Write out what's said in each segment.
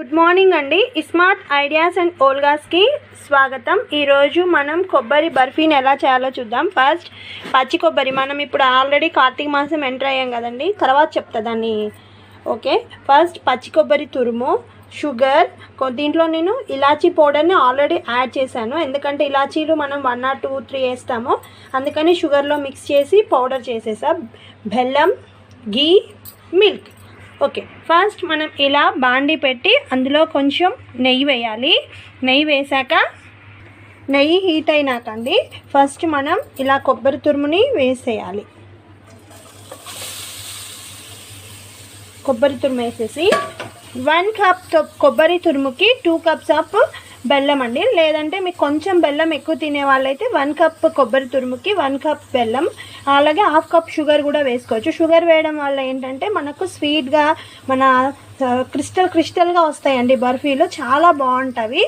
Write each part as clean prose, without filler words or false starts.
Good morning అండి. Smart ideas and ఓల్గాస్కి స్వాగతం. ఈరోజు మనం కొబ్బరి బర్ఫీని ఎలా చేయాలో చూద్దాం. ఫస్ట్ పచ్చి కొబ్బరి, మనం ఇప్పుడు ఆల్రెడీ కార్తీక మాసం ఎంటర్ అయ్యాం కదండి, తర్వాత చెప్తా దాన్ని. ఓకే, ఫస్ట్ పచ్చి కొబ్బరి తురుము, షుగర్, దీంట్లో నేను ఇలాచీ పౌడర్ని ఆల్రెడీ యాడ్ చేశాను, ఎందుకంటే ఇలాచీలు మనం 1 or 2 3 వేస్తాము, అందుకని షుగర్లో మిక్స్ చేసి పౌడర్ చేసేసా. బెల్లం, గీ, మిల్క్. ఓకే, ఫస్ట్ మనం ఇలా బాండి పెట్టి అందులో కొంచెం నెయ్యి వేయాలి. నెయ్యి వేసాక నెయ్యి హీట్ అయినాకండి ఫస్ట్ మనం ఇలా కొబ్బరి తురుముని వేసేయాలి. కొబ్బరి తురుము వేసేసి 1 cup కొబ్బరి తురుముకి 2 cups ఆఫ్ బెల్లం అండి. లేదంటే మీకు కొంచెం బెల్లం ఎక్కువ తినే వాళ్ళైతే 1 cup కొబ్బరి తురుముకి 1 cup బెల్లం, అలాగే 1/2 cup షుగర్ కూడా వేసుకోవచ్చు. షుగర్ వేయడం వల్ల ఏంటంటే మనకు స్వీట్గా మన క్రిస్టల్గా వస్తాయండి బర్ఫీలు, చాలా బాగుంటాయి.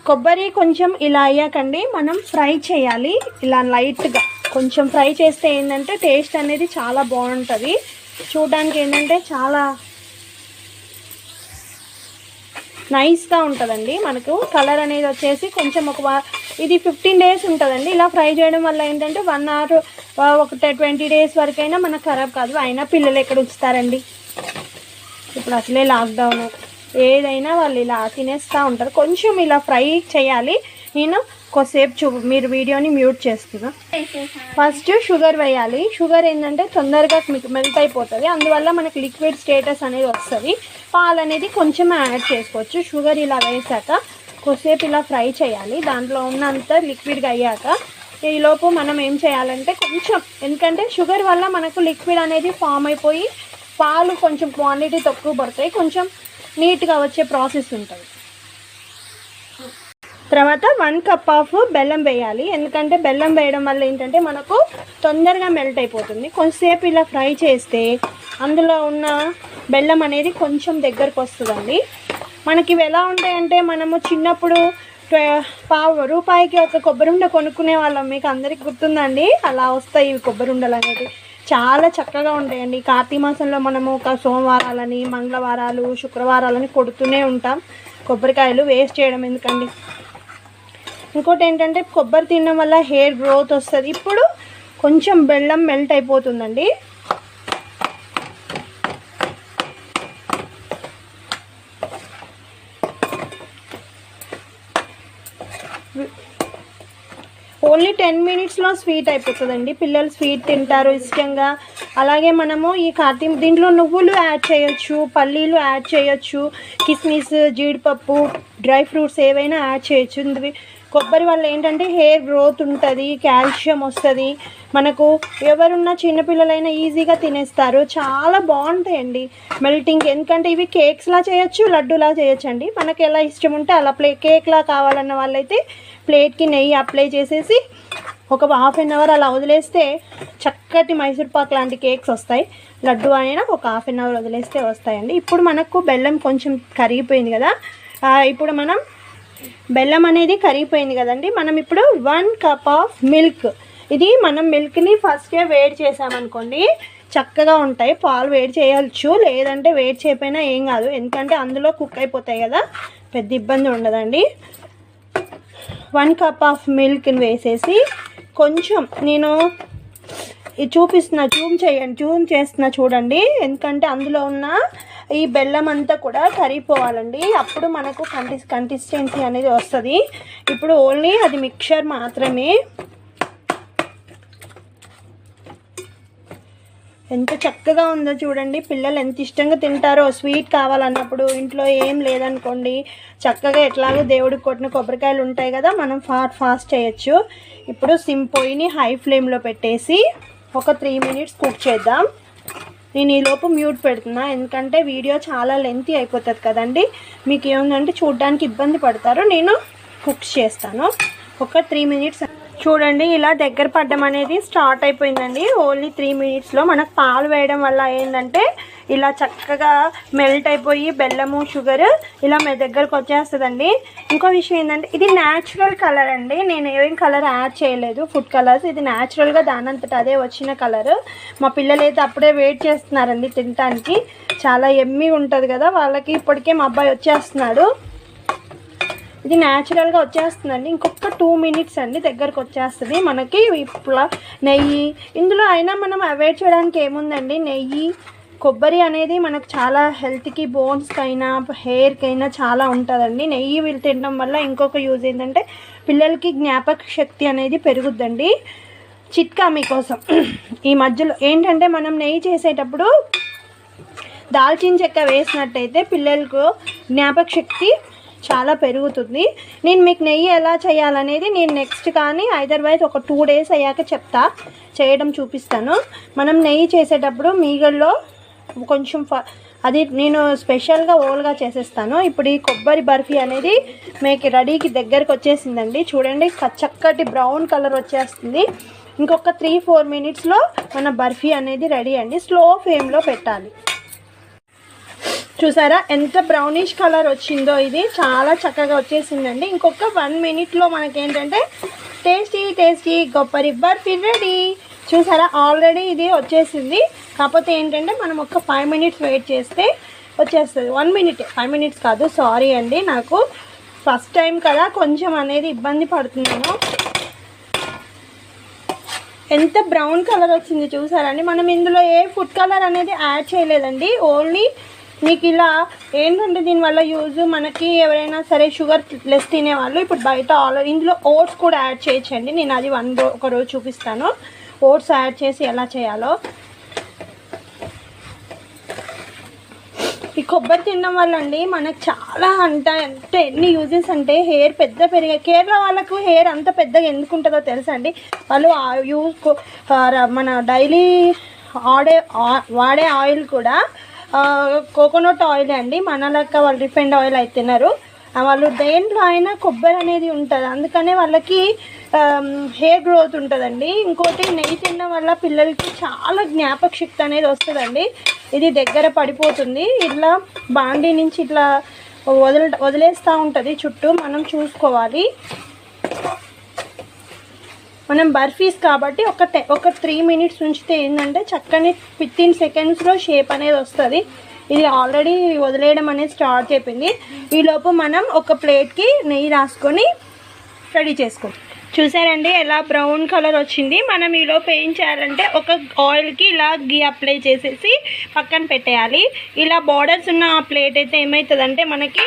కొబ్బరి కొంచెం ఇలా అయ్యాకండి మనం ఫ్రై చేయాలి. ఇలా లైట్గా కొంచెం ఫ్రై చేస్తే ఏంటంటే టేస్ట్ అనేది చాలా బాగుంటుంది. చూడడానికి ఏంటంటే చాలా నైస్గా ఉంటుందండి. మనకు కలర్ అనేది వచ్చేసి కొంచెం ఇది 15 days ఉంటుందండి. ఇలా ఫ్రై చేయడం వల్ల ఏంటంటే 1 or 20 days వరకైనా మనకు ఖరాబ్ కాదు. అయినా పిల్లలు ఎక్కడ ఉంచుతారండి, ఇప్పుడు అసలే లాక్డౌన్, ఏదైనా వాళ్ళు ఇలా తినేస్తూ ఉంటారు. కొంచెం ఇలా ఫ్రై చేయాలి. నేను కొద్దిసేపు మీరు వీడియోని మ్యూట్ చేస్తున్నా. ఫస్ట్ షుగర్ వేయాలి. షుగర్ ఏంటంటే తొందరగా మీకు మెల్ట్ అయిపోతుంది, అందువల్ల మనకి లిక్విడ్ స్టేటస్ అనేది వస్తుంది. పాలు అనేది కొంచెం యాడ్ చేసుకోవచ్చు. షుగర్ ఇలా వేసాక కొద్దిసేపు ఇలా ఫ్రై చేయాలి. దాంట్లో ఉన్నంత లిక్విడ్గా అయ్యాక ఈలోపు మనం ఏం చేయాలంటే కొంచెం, ఎందుకంటే షుగర్ వల్ల మనకు లిక్విడ్ అనేది ఫామ్ అయిపోయి పాలు కొంచెం క్వాంటిటీ తక్కువ పడతాయి, కొంచెం నీట్గా వచ్చే ప్రాసెస్ ఉంటుంది. తర్వాత 1 cup ఆఫ్ బెల్లం వేయాలి, ఎందుకంటే బెల్లం వేయడం వల్ల ఏంటంటే మనకు తొందరగా మెల్ట్ అయిపోతుంది. కొంచెంసేపు ఇలా ఫ్రై చేస్తే అందులో ఉన్న బెల్లం అనేది కొంచెం దగ్గరకు వస్తుందండి. మనకి ఇవి ఎలా ఉంటాయంటే మనము చిన్నప్పుడు రూపాయికి ఒక కొబ్బరి ఉండ కొనుక్కునే వాళ్ళం, మీకు అందరికి గుర్తుందండి? అలా వస్తాయి ఇవి కొబ్బరి ఉండలు అనేవి, చాలా చక్కగా ఉంటాయండి. కార్తీక మాసంలో మనము ఒక సోమవారాలని, మంగళవారాలు, శుక్రవారాలని కొడుతూనే ఉంటాం. కొబ్బరికాయలు వేస్ట్ చేయడం ఎందుకండి. ఇంకోటి ఏంటంటే కొబ్బరి తినడం వల్ల హెయిర్ గ్రోత్ వస్తుంది. ఇప్పుడు కొంచెం బెల్లం మెల్ట్ అయిపోతుందండి. ఓన్లీ 10 minutesలో స్వీట్ అయిపోతుందండి. పిల్లలు స్వీట్ తింటారు ఇష్టంగా. అలాగే మనము ఈ దీంట్లో నువ్వులు యాడ్ చేయొచ్చు, పల్లీలు యాడ్ చేయొచ్చు, కిస్మిస్, జీడిపప్పు, డ్రై ఫ్రూట్స్ ఏవైనా యాడ్ చేయొచ్చు. కొబ్బరి వల్ల ఏంటంటే హెయిర్ గ్రోత్ ఉంటుంది, కాల్షియం వస్తుంది. మనకు ఎవరున్నా చిన్నపిల్లలైనా ఈజీగా తినేస్తారు. చాలా బాగుంటాయండి మెల్టింగ్, ఎందుకంటే ఇవి కేక్స్లా చేయొచ్చు, లడ్డూలా చేయొచ్చు అండి. మనకి ఎలా ఇష్టం ఉంటే అలా కేక్లా కావాలన్న వాళ్ళైతే ప్లేట్కి నెయ్యి అప్లై చేసేసి ఒక 1/2 hour అలా వదిలేస్తే చక్కటి మైసూర్పాక్ లాంటి కేక్స్ వస్తాయి. లడ్డు అయినా ఒక 1/2 hour వదిలేస్తే వస్తాయండి. ఇప్పుడు మనకు బెల్లం కొంచెం కరిగిపోయింది కదా, ఇప్పుడు మనం బెల్లం అనేది కరిగిపోయింది కదండి, మనం ఇప్పుడు 1 cup ఆఫ్ మిల్క్, ఇది మనం మిల్క్ని ఫస్టే వేడి చేసామనుకోండి చక్కగా ఉంటాయి. పాలు వేడి చేయవచ్చు, లేదంటే వేడి చేయకపోయినా ఏం కాదు, ఎందుకంటే అందులో కుక్ అయిపోతాయి కదా, పెద్ద ఇబ్బంది ఉండదండి. 1 cup ఆఫ్ మిల్క్ని వేసేసి కొంచెం నేను ఇది జూమ్ చేస్తున్నా చూడండి, ఎందుకంటే అందులో ఉన్న ఈ బెల్లం అంతా కూడా కరిగిపోవాలండి, అప్పుడు మనకు కన్సిస్టెన్సీ అనేది వస్తుంది. ఇప్పుడు ఓన్లీ అది మిక్చర్ మాత్రమే. ఎంత చక్కగా ఉందో చూడండి, పిల్లలు ఎంత ఇష్టంగా తింటారో. స్వీట్ కావాలన్నప్పుడు ఇంట్లో ఏం లేదనుకోండి, చక్కగా ఎట్లాగో దేవుడికి కొట్టిన కొబ్బరికాయలు ఉంటాయి కదా, మనం ఫాస్ట్ చేయొచ్చు. ఇప్పుడు పొయ్యిని హై ఫ్లేమ్లో పెట్టేసి ఒక 3 minutes కుక్ చేద్దాం. నేను ఈలోపు మ్యూట్ పెడుతున్నా, ఎందుకంటే వీడియో చాలా లెంతీ అయిపోతుంది కదండి, మీకు ఏముందంటే చూడడానికి ఇబ్బంది పడతారు. నేను కుక్ చేస్తాను ఒక 3 minutes. చూడండి ఇలా దగ్గర పడడం అనేది స్టార్ట్ అయిపోయిందండి. ఓన్లీ 3 మినిట్స్లో మనకు పాలు వేయడం వల్ల ఏంటంటే ఇలా చక్కగా మెల్ట్ అయిపోయి బెల్లము షుగర్ ఇలా మీ దగ్గరకు వచ్చేస్తుందండి. ఇంకో విషయం ఏంటంటే ఇది న్యాచురల్ కలర్ అండి, నేను ఏం కలర్ యాడ్ చేయలేదు ఫుడ్ కలర్స్, ఇది న్యాచురల్గా దానంతట అదే వచ్చిన కలర్. మా పిల్లలు అయితే అప్పుడే వెయిట్ చేస్తున్నారండి తినడానికి, చాలా ఎమ్మి ఉంటుంది కదా వాళ్ళకి. ఇప్పటికే మా అబ్బాయి వచ్చేస్తున్నాడు, ఇది న్యాచురల్గా వచ్చేస్తుందండి. ఇంకొక 2 మినిట్స్ అండి దగ్గరకు వచ్చేస్తుంది మనకి. ఇప్పుడు నెయ్యి ఇందులో అయినా మనం అవాయిడ్ చేయడానికి ఏముందండి, నెయ్యి కొబ్బరి అనేది మనకు చాలా హెల్త్కి, బోన్స్కి అయినా హెయిర్కి అయినా చాలా ఉంటుందండి. నెయ్యి వీళ్ళు తినడం వల్ల ఇంకొక యూజ్ ఏంటంటే పిల్లలకి జ్ఞాపక శక్తి అనేది పెరుగుద్దండి. చిట్కా మీకోసం, ఈ మధ్యలో ఏంటంటే మనం నెయ్యి చేసేటప్పుడు దాల్చిన చెక్క వేసినట్టయితే పిల్లలకు జ్ఞాపక శక్తి చాలా పెరుగుతుంది. నేను మీకు నెయ్యి ఎలా చేయాలనేది నేను నెక్స్ట్ కానీ అదర్వైజ్ ఒక 2 డేస్ అయ్యాక చేయడం చూపిస్తాను. మనం నెయ్యి చేసేటప్పుడు మీగల్లో కొంచెం అది నేను స్పెషల్గా ఓల్గా చేసేస్తాను. ఇప్పుడు ఈ కొబ్బరి బర్ఫీ అనేది మీకు రెడీకి దగ్గరకు వచ్చేసిందండి. చూడండి చక్కటి బ్రౌన్ కలర్ వచ్చేస్తుంది. ఇంకొక 3-4 మినిట్స్లో మన బర్ఫీ అనేది రెడీ అండి. స్లో ఫ్లేమ్లో పెట్టాలి. చూసారా ఎంత బ్రౌనిష్ కలర్ వచ్చిందో, ఇది చాలా చక్కగా వచ్చేసిందండి. ఇంకొక 1 మినిట్లో మనకేంటంటే టేస్టీ కొబ్బరి బర్ఫీ రెడీ. చూసారా ఆల్రెడీ ఇది వచ్చేసింది. కాకపోతే ఏంటంటే మనం ఒక 5 మినిట్స్ వెయిట్ చేస్తే వచ్చేస్తుంది. 1 మినిట్, 5 మినిట్స్ కాదు, సారీ అండి, నాకు ఫస్ట్ టైం కదా కొంచెం అనేది ఇబ్బంది పడుతున్నాను. ఎంత బ్రౌన్ కలర్ వచ్చింది చూసారండి. మనం ఇందులో ఏ ఫుడ్ కలర్ అనేది యాడ్ చేయలేదండి. ఓన్లీ మీకు ఇలా ఏంటంటే దీనివల్ల యూజ్ మనకి ఎవరైనా సరే షుగర్ లెస్ తినేవాళ్ళు ఇప్పుడు బయట ఆల్రెడీ ఇందులో ఓట్స్ కూడా యాడ్ చేయొచ్చండి. నేను అది ఒక రోజు చూపిస్తాను ఓట్స్ యాడ్ చేసి ఎలా చేయాలో. ఈ కొబ్బరి తినడం వల్ల అండి మనకు చాలా అంటే ఎన్ని యూజెస్ అంటే హెయిర్ పెరిగే. కేరళ వాళ్ళకు హెయిర్ అంత పెద్దగా ఎందుకు ఉంటుందో తెలుసా అండి, వాళ్ళు మన డైలీ వాడే ఆయిల్ కూడా కోకోనట్ ఆయిల్ అండి. మన లెక్క వాళ్ళు రిఫైండ్ ఆయిల్ అయితే తినరు. వాళ్ళు దేంట్లో అయినా కొబ్బరి అనేది ఉంటుంది, అందుకనే వాళ్ళకి హెయిర్ గ్రోత్ ఉంటుందండి. ఇంకోటి నెయ్యి తినడం వల్ల పిల్లలకి చాలా జ్ఞాపక శక్తి అనేది వస్తుందండి. ఇది దగ్గర పడిపోతుంది, ఇట్లా బాండీ నుంచి ఇట్లా వదిలేస్తూ ఉంటుంది చుట్టూ, మనం చూసుకోవాలి. మనం బర్ఫీస్ కాబట్టి ఒక 3 మినిట్స్ ఉంచితే ఏంటంటే చక్కని 15 సెకండ్స్లో షేప్ అనేది వస్తుంది. ఇది ఆల్రెడీ వదిలేయడం అనేది స్టార్ట్ అయిపోయింది. ఈలోపు మనం ఒక ప్లేట్కి నెయ్యి రాసుకొని రెడీ చేసుకోవాలి. చూసారండి ఎలా బ్రౌన్ కలర్ వచ్చింది. మనం ఈలోపు ఏం చేయాలంటే ఒక ఆయిల్కి ఇలా గీ అప్లై చేసేసి పక్కన పెట్టేయాలి. ఇలా బార్డర్స్ ఉన్న ఆ ప్లేట్ అయితే ఏమవుతుందంటే మనకి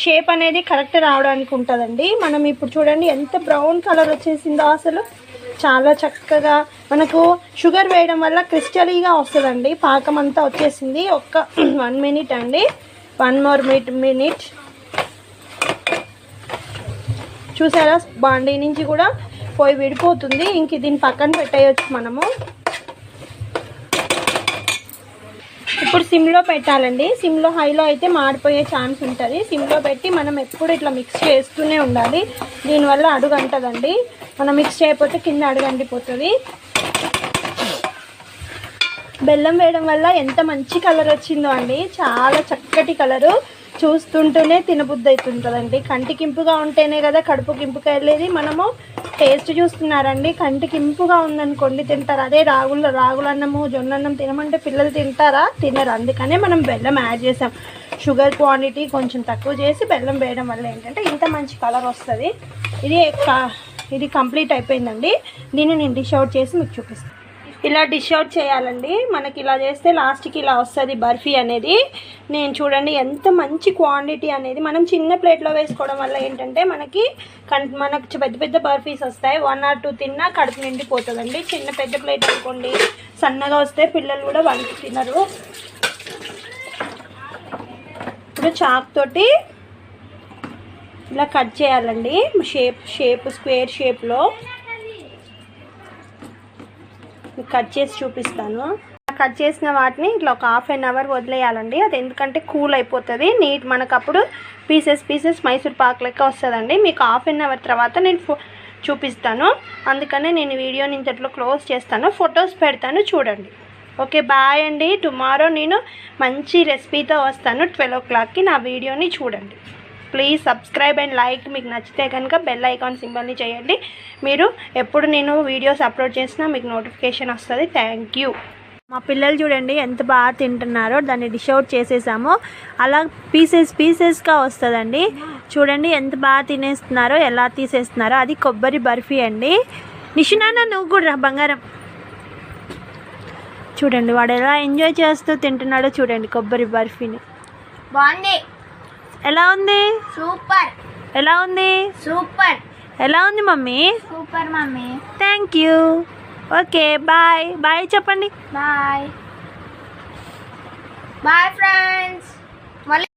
షేప్ అనేది కరెక్ట్ రావడానికి ఉంటుందండి. మనం ఇప్పుడు చూడండి ఎంత బ్రౌన్ కలర్ వచ్చేసిందో, అసలు చాలా చక్కగా మనకు షుగర్ వేయడం వల్ల క్రిస్టలీగా వస్తుందండి. పాకం అంతా వచ్చేసింది. ఒక్క 1 మినిట్ అండి, 1 మోర్ మినిట్. చూసారా బాండీ నుంచి కూడా పోయి విడిపోతుంది. ఇంక దీన్ని పక్కన పెట్టేయచ్చు మనము. ఇప్పుడు సిమ్లో పెట్టాలండి. సిమ్లో హైలో అయితే మాడిపోయే ఛాన్స్ ఉంటుంది. సిమ్లో పెట్టి మనం ఎప్పుడు ఇట్లా మిక్స్ చేస్తూనే ఉండాలి. దీనివల్ల అడుగు అంటదండి, మనం మిక్స్ చేయకపోతే కింద అడుగు అంటిపోతుంది. బెల్లం వేయడం వల్ల ఎంత మంచి కలర్ వచ్చిందో అండి, చాలా చక్కటి కలరు. చూస్తుంటూనే తినబుద్ధి అవుతుంటుందండి. కంటికి ఇంపుగా ఉంటేనే కదా కడుపుకి ఇంపుగా వెళ్ళేది. మనము టేస్ట్ చూస్తున్నారండి, కంటికి ఇంపుగా ఉందనుకోండి తింటారు. అదే రాగులన్నము జొన్నన్నం తినమంటే పిల్లలు తింటారా? తినరు. అందుకనే మనం బెల్లం యాడ్ చేసాం. షుగర్ క్వాంటిటీ కొంచెం తక్కువ చేసి బెల్లం వేయడం వల్ల ఏంటంటే ఇంత మంచి కలర్ వస్తుంది. ఇది కంప్లీట్ అయిపోయిందండి. దీన్ని నేను డిష్ అవుట్ చేసి మీకు చూపిస్తాను. ఇలా డిష్ అవుట్ చేయాలండి. మనకి ఇలా చేస్తే లాస్ట్కి ఇలా వస్తుంది బర్ఫీ అనేది. నేను చూడండి ఎంత మంచి క్వాంటిటీ అనేది. మనం చిన్న ప్లేట్లో వేసుకోవడం వల్ల ఏంటంటే మనకు పెద్ద పెద్ద బర్ఫీస్ వస్తాయి. 1 or 2 తిన్నా కడుపు నిండిపోతుందండి. పెద్ద ప్లేట్ అనుకోండి సన్నగా వస్తే పిల్లలు కూడా వాళ్ళు తినరు. ఇప్పుడు చాక్ తోటి ఇలా కట్ చేయాలండి. స్క్వేర్ షేప్లో కట్ చేసి చూపిస్తాను. కట్ చేసిన వాటిని ఇట్లా ఒక 1/2 అవర్ వదిలేయాలండి. అది ఎందుకంటే కూల్ అయిపోతుంది మనకు అప్పుడు పీసెస్ మైసూర్ పాక్ లెక్క వస్తుందండి. మీకు 1/2 అవర్ తర్వాత నేను చూపిస్తాను. అందుకనే నేను వీడియోని ఇంతట్లో క్లోజ్ చేస్తాను, ఫొటోస్ పెడతాను చూడండి. ఓకే, బాయ్ అండి. టుమారో నేను మంచి రెసిపీతో వస్తాను 12 o'clockకి. నా వీడియోని చూడండి. Please subscribe and like. మీకు నచ్చితే కనుక బెల్ ఐకాన్ సింబల్ని చేయండి. మీరు ఎప్పుడు నేను వీడియోస్ అప్లోడ్ చేసినా మీకు నోటిఫికేషన్ వస్తుంది. Thank you. మా పిల్లలు చూడండి ఎంత బాగా తింటున్నారో. దాన్ని డిష్ అవుట్ చేసేసాము. అలా పీసెస్గా వస్తుందండి. చూడండి ఎంత బాగా తినేస్తున్నారో, ఎలా తీసేస్తున్నారో. అది కొబ్బరి బర్ఫీ అండి. నిషునాన్న నువ్వు కూడా రా బంగారం. చూడండి వాడు ఎలా ఎంజాయ్ చేస్తూ తింటున్నాడో చూడండి కొబ్బరి బర్ఫీని. బాగుంది. ఎలా ఉంది? సూపర్. ఎలా ఉంది? సూపర్. ఎలా ఉంది mummy? Super mummy. Thank you. Okay bye. Bye చెప్పండి. బాయ్. Bye friends.